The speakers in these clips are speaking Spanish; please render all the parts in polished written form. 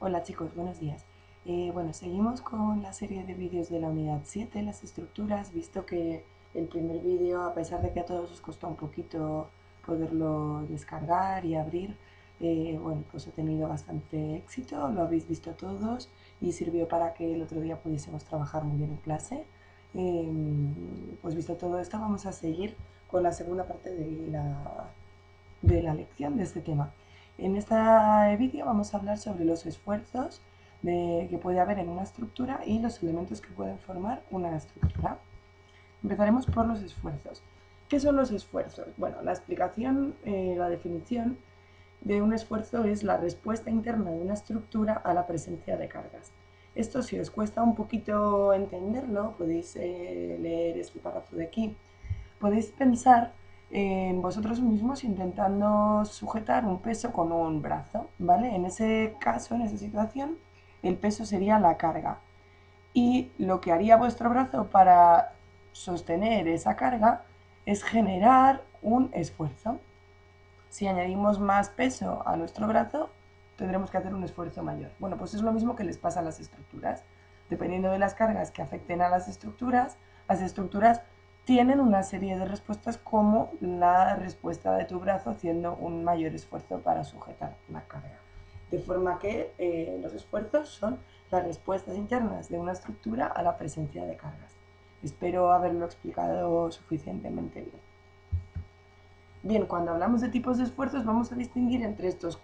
Hola chicos, buenos días. Bueno, seguimos con la serie de vídeos de la unidad 7, las estructuras, visto que el primer vídeo, a pesar de que a todos os costó un poquito poderlo descargar y abrir, bueno, pues ha tenido bastante éxito, lo habéis visto todos y sirvió para que el otro día pudiésemos trabajar muy bien en clase. Pues visto todo esto, vamos a seguir con la segunda parte de la lección de este tema. En este vídeo vamos a hablar sobre los esfuerzos que puede haber en una estructura y los elementos que pueden formar una estructura. Empezaremos por los esfuerzos. ¿Qué son los esfuerzos? Bueno, la explicación, la definición de un esfuerzo es la respuesta interna de una estructura a la presencia de cargas. Esto, si os cuesta un poquito entenderlo, podéis leer este párrafo de aquí, podéis pensar en vosotros mismos intentando sujetar un peso con un brazo, ¿vale? En ese caso, en esa situación, el peso sería la carga. Y lo que haría vuestro brazo para sostener esa carga es generar un esfuerzo. Si añadimos más peso a nuestro brazo, tendremos que hacer un esfuerzo mayor. Bueno, pues es lo mismo que les pasa a las estructuras. Dependiendo de las cargas que afecten a las estructuras tienen una serie de respuestas como la respuesta de tu brazo haciendo un mayor esfuerzo para sujetar la carga. De forma que los esfuerzos son las respuestas internas de una estructura a la presencia de cargas. Espero haberlo explicado suficientemente bien. Bien, cuando hablamos de tipos de esfuerzos vamos a distinguir entre estos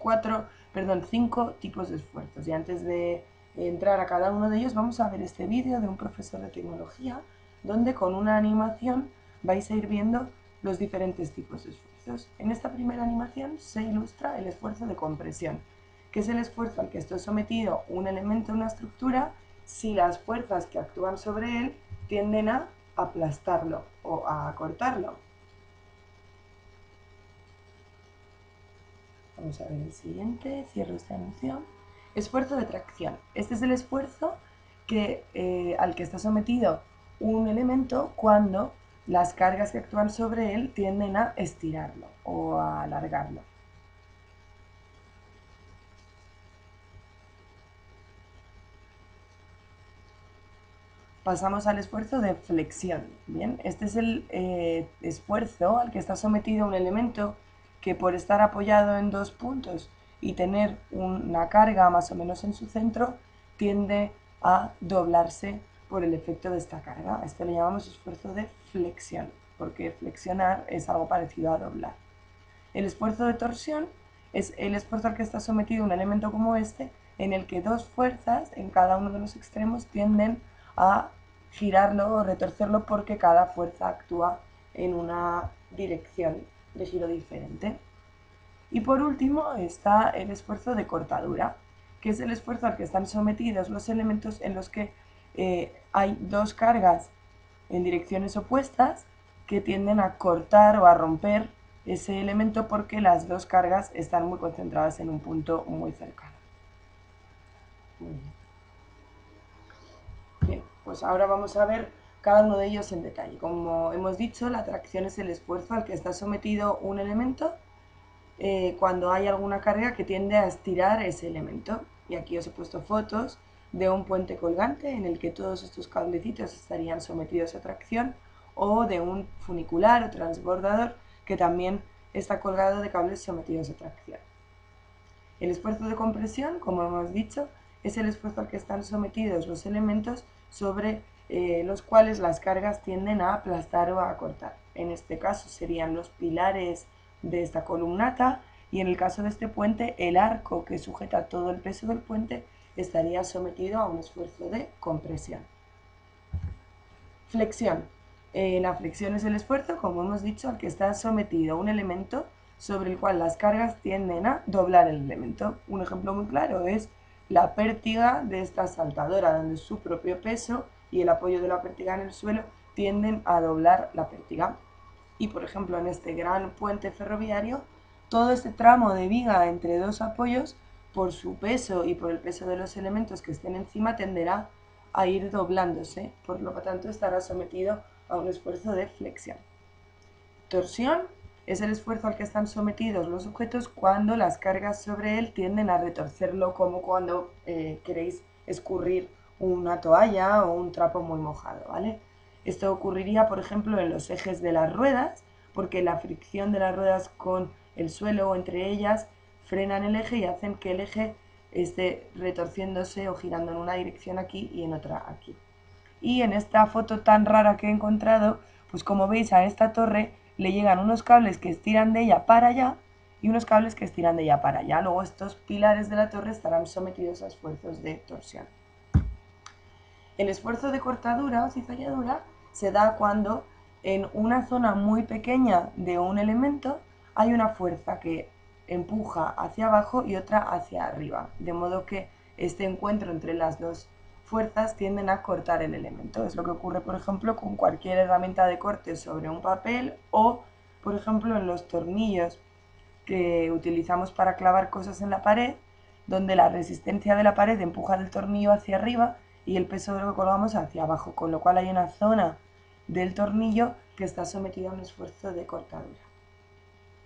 cinco tipos de esfuerzos. Y antes de entrar a cada uno de ellos vamos a ver este vídeo de un profesor de tecnología donde con una animación vais a ir viendo los diferentes tipos de esfuerzos. En esta primera animación se ilustra el esfuerzo de compresión, que es el esfuerzo al que está sometido un elemento, una estructura, si las fuerzas que actúan sobre él tienden a aplastarlo o a cortarlo. Vamos a ver el siguiente, cierro esta anuncio. Esfuerzo de tracción. Este es el esfuerzo al que está sometido un elemento cuando las cargas que actúan sobre él tienden a estirarlo o a alargarlo. Pasamos al esfuerzo de flexión. Bien, este es el esfuerzo al que está sometido un elemento que por estar apoyado en dos puntos y tener una carga más o menos en su centro, tiende a doblarse por el efecto de esta carga. A esto le llamamos esfuerzo de flexión, porque flexionar es algo parecido a doblar. El esfuerzo de torsión es el esfuerzo al que está sometido un elemento como este, en el que dos fuerzas en cada uno de los extremos tienden a girarlo o retorcerlo porque cada fuerza actúa en una dirección de giro diferente. Y por último está el esfuerzo de cortadura, que es el esfuerzo al que están sometidos los elementos en los que hay dos cargas en direcciones opuestas que tienden a cortar o a romper ese elemento porque las dos cargas están muy concentradas en un punto muy cercano. Muy bien. Bien, pues ahora vamos a ver cada uno de ellos en detalle. Como hemos dicho, la tracción es el esfuerzo al que está sometido un elemento cuando hay alguna carga que tiende a estirar ese elemento. Y aquí os he puesto fotos de un puente colgante en el que todos estos cablecitos estarían sometidos a tracción, o de un funicular o transbordador que también está colgado de cables sometidos a tracción. El esfuerzo de compresión, como hemos dicho, es el esfuerzo al que están sometidos los elementos sobre los cuales las cargas tienden a aplastar o a cortar. En este caso serían los pilares de esta columnata, y en el caso de este puente, el arco que sujeta todo el peso del puente estaría sometido a un esfuerzo de compresión. Flexión. La flexión es el esfuerzo, como hemos dicho, al que está sometido un elemento sobre el cual las cargas tienden a doblar el elemento. Un ejemplo muy claro es la pértiga de esta saltadora, donde su propio peso y el apoyo de la pértiga en el suelo tienden a doblar la pértiga. Y por ejemplo, en este gran puente ferroviario, todo este tramo de viga entre dos apoyos, por su peso y por el peso de los elementos que estén encima, tenderá a ir doblándose, por lo tanto estará sometido a un esfuerzo de flexión. Torsión es el esfuerzo al que están sometidos los objetos cuando las cargas sobre él tienden a retorcerlo, como cuando queréis escurrir una toalla o un trapo muy mojado, ¿vale? Esto ocurriría, por ejemplo, en los ejes de las ruedas, porque la fricción de las ruedas con el suelo o entre ellas frenan el eje y hacen que el eje esté retorciéndose o girando en una dirección aquí y en otra aquí. Y en esta foto tan rara que he encontrado, pues como veis a esta torre le llegan unos cables que estiran de ella para allá y unos cables que estiran de ella para allá. Luego estos pilares de la torre estarán sometidos a esfuerzos de torsión. El esfuerzo de cortadura o cizalladura se da cuando en una zona muy pequeña de un elemento hay una fuerza que empuja hacia abajo y otra hacia arriba, de modo que este encuentro entre las dos fuerzas tienden a cortar el elemento. Es lo que ocurre, por ejemplo, con cualquier herramienta de corte sobre un papel o, por ejemplo, en los tornillos que utilizamos para clavar cosas en la pared, donde la resistencia de la pared empuja el tornillo hacia arriba y el peso de lo que colgamos hacia abajo, con lo cual hay una zona del tornillo que está sometida a un esfuerzo de cortadura.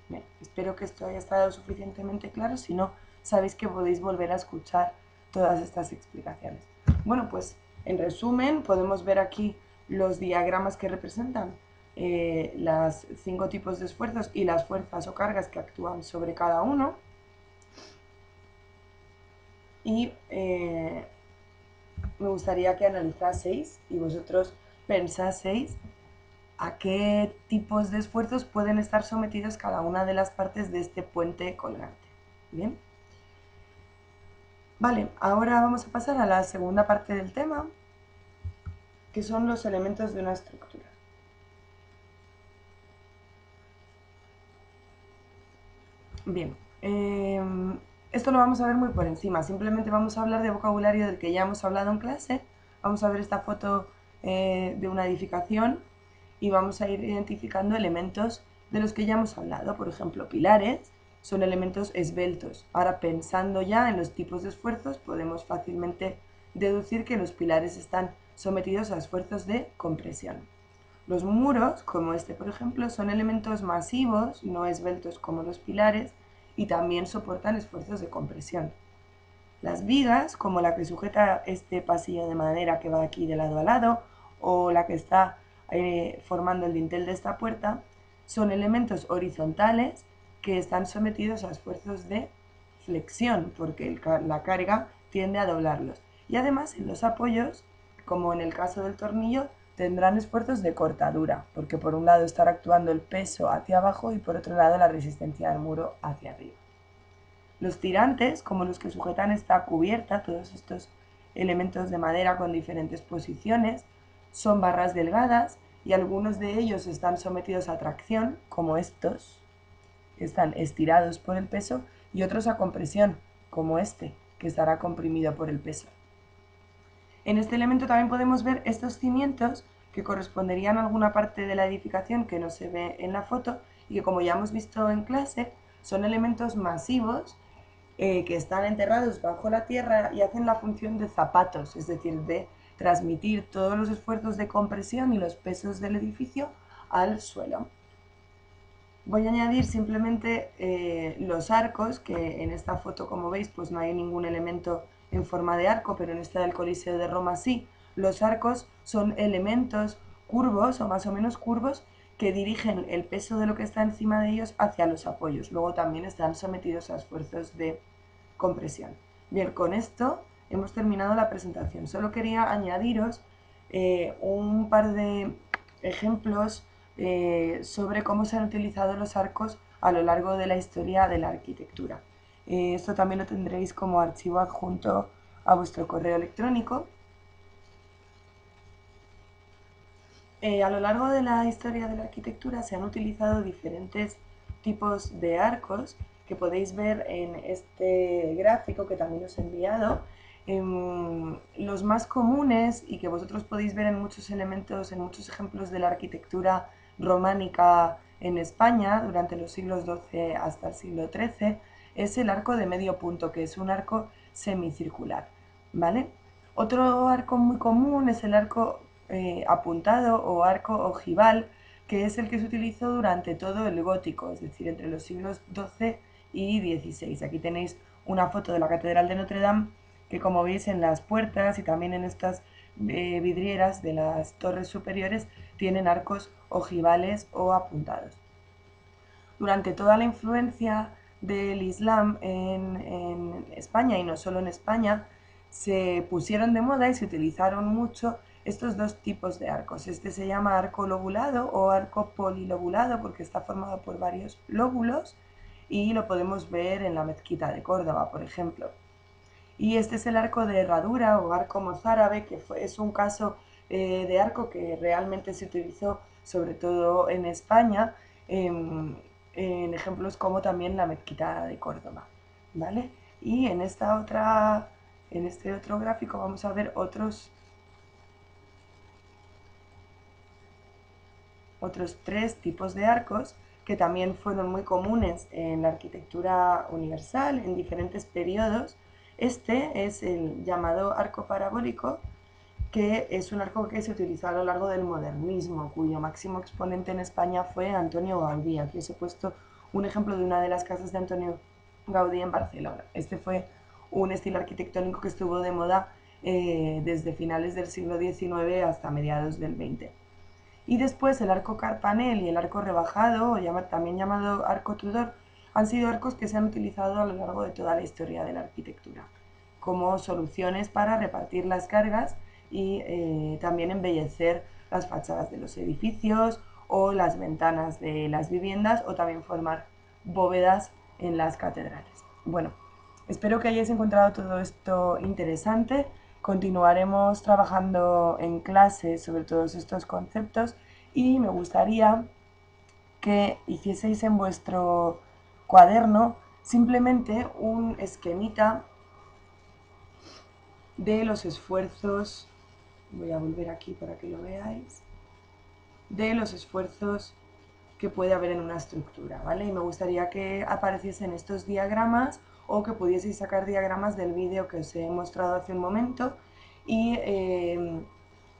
Bien, espero que esto haya estado suficientemente claro, si no, sabéis que podéis volver a escuchar todas estas explicaciones. Bueno, pues en resumen podemos ver aquí los diagramas que representan los 5 tipos de esfuerzos y las fuerzas o cargas que actúan sobre cada uno. Y me gustaría que analizaseis y vosotros pensaseis a qué tipos de esfuerzos pueden estar sometidos cada una de las partes de este puente colgante. ¿Bien? Vale, ahora vamos a pasar a la segunda parte del tema, que son los elementos de una estructura. Bien, esto lo vamos a ver muy por encima, simplemente vamos a hablar de vocabulario del que ya hemos hablado en clase. Vamos a ver esta foto de una edificación y vamos a ir identificando elementos de los que ya hemos hablado. Por ejemplo, pilares son elementos esbeltos. Ahora, pensando ya en los tipos de esfuerzos, podemos fácilmente deducir que los pilares están sometidos a esfuerzos de compresión. Los muros, como este por ejemplo, son elementos masivos, no esbeltos como los pilares, y también soportan esfuerzos de compresión. Las vigas, como la que sujeta este pasillo de madera que va aquí de lado a lado, o la que está formando el dintel de esta puerta, son elementos horizontales que están sometidos a esfuerzos de flexión, porque la carga tiende a doblarlos. Y además en los apoyos, como en el caso del tornillo, tendrán esfuerzos de cortadura, porque por un lado estará actuando el peso hacia abajo y por otro lado la resistencia del muro hacia arriba. Los tirantes, como los que sujetan esta cubierta, todos estos elementos de madera con diferentes posiciones, son barras delgadas y algunos de ellos están sometidos a tracción, como estos, que están estirados por el peso, y otros a compresión, como este, que estará comprimido por el peso. En este elemento también podemos ver estos cimientos que corresponderían a alguna parte de la edificación que no se ve en la foto y que, como ya hemos visto en clase, son elementos masivos que están enterrados bajo la tierra y hacen la función de zapatos, es decir, de transmitir todos los esfuerzos de compresión y los pesos del edificio al suelo. Voy a añadir simplemente los arcos, que en esta foto, como veis, pues no hay ningún elemento en forma de arco, pero en esta del Coliseo de Roma sí. Los arcos son elementos curvos o más o menos curvos que dirigen el peso de lo que está encima de ellos hacia los apoyos. Luego también están sometidos a esfuerzos de compresión. Bien, con esto hemos terminado la presentación. Solo quería añadiros un par de ejemplos sobre cómo se han utilizado los arcos a lo largo de la historia de la arquitectura. Esto también lo tendréis como archivo adjunto a vuestro correo electrónico. A lo largo de la historia de la arquitectura se han utilizado diferentes tipos de arcos que podéis ver en este gráfico que también os he enviado. Los más comunes y que vosotros podéis ver en muchos elementos, en muchos ejemplos de la arquitectura románica en España durante los siglos XII hasta el siglo XIII, es el arco de medio punto, que es un arco semicircular, ¿vale? Otro arco muy común es el arco apuntado o arco ojival, que es el que se utilizó durante todo el gótico, es decir, entre los siglos XII y XVI. Aquí tenéis una foto de la Catedral de Notre Dame, que como veis en las puertas y también en estas vidrieras de las torres superiores tienen arcos ojivales o apuntados. Durante toda la influencia del Islam en España, y no solo en España, se pusieron de moda y se utilizaron mucho estos dos tipos de arcos. Este se llama arco lobulado o arco polilobulado porque está formado por varios lóbulos y lo podemos ver en la mezquita de Córdoba, por ejemplo. Y este es el arco de herradura o arco mozárabe, que es un caso de arco que realmente se utilizó sobre todo en España, en ejemplos como también la mezquita de Córdoba, ¿vale? Y en este otro gráfico vamos a ver otros tres tipos de arcos que también fueron muy comunes en la arquitectura universal en diferentes periodos. Este es el llamado arco parabólico, que es un arco que se utilizó a lo largo del modernismo, cuyo máximo exponente en España fue Antonio Gaudí. Aquí os he puesto un ejemplo de una de las casas de Antonio Gaudí en Barcelona. Este fue un estilo arquitectónico que estuvo de moda desde finales del siglo XIX hasta mediados del XX. Y después el arco carpanel y el arco rebajado, o también llamado arco Tudor, han sido arcos que se han utilizado a lo largo de toda la historia de la arquitectura, como soluciones para repartir las cargas y también embellecer las fachadas de los edificios o las ventanas de las viviendas o también formar bóvedas en las catedrales. Bueno, espero que hayáis encontrado todo esto interesante. Continuaremos trabajando en clase sobre todos estos conceptos y me gustaría que hicieseis en vuestro cuaderno simplemente un esquemita de los esfuerzos, voy a volver aquí para que lo veáis, de los esfuerzos que puede haber en una estructura, ¿vale? Y me gustaría que apareciesen estos diagramas o que pudieseis sacar diagramas del vídeo que os he mostrado hace un momento y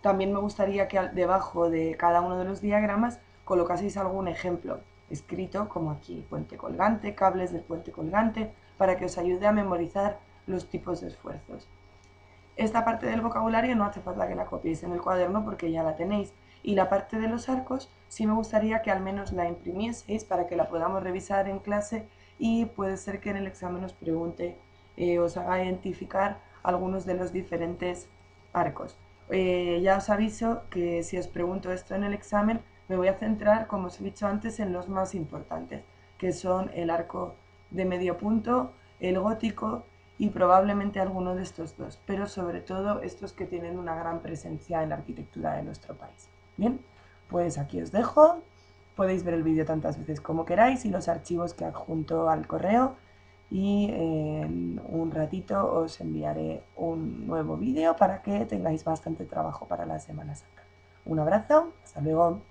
también me gustaría que debajo de cada uno de los diagramas colocaseis algún ejemplo escrito, como aquí, puente colgante, cables del puente colgante, para que os ayude a memorizar los tipos de esfuerzos. Esta parte del vocabulario no hace falta que la copiéis en el cuaderno porque ya la tenéis. Y la parte de los arcos sí me gustaría que al menos la imprimieseis para que la podamos revisar en clase y puede ser que en el examen os pregunte, os haga identificar algunos de los diferentes arcos. Ya os aviso que si os pregunto esto en el examen me voy a centrar, como os he dicho antes, en los más importantes, que son el arco de medio punto, el gótico y probablemente alguno de estos dos, pero sobre todo estos que tienen una gran presencia en la arquitectura de nuestro país. Bien, pues aquí os dejo, podéis ver el vídeo tantas veces como queráis y los archivos que adjunto al correo y en un ratito os enviaré un nuevo vídeo para que tengáis bastante trabajo para la Semana Santa. Un abrazo, hasta luego.